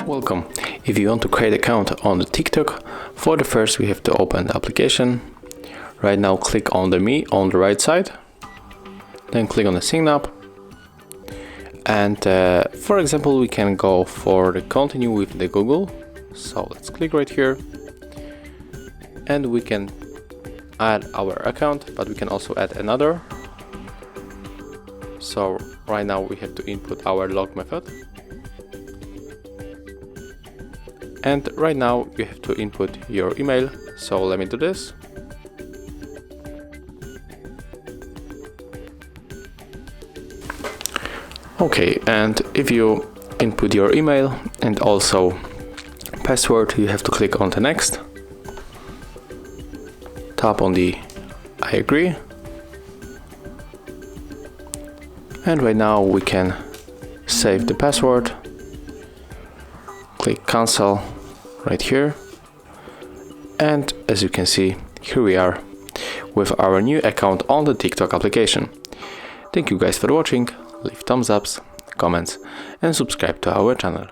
Welcome. If you want to create an account on the TikTok, for the first we have to open the application. Right now click on the Me on the right side, then click on the Sign Up, and for example we can go for the Continue with the Google. So let's click right here, and we can add our account, but we can also add another. So right now we have to input our log method, and right now you have to input your email. So let me do this. Okay, and if you input your email and also password, you have to click on the next, tap on the I agree, and right now we can save the password, click cancel right here, and as you can see, here we are with our new account on the TikTok application. Thank you guys for watching. Leave thumbs ups, comments, and subscribe to our channel.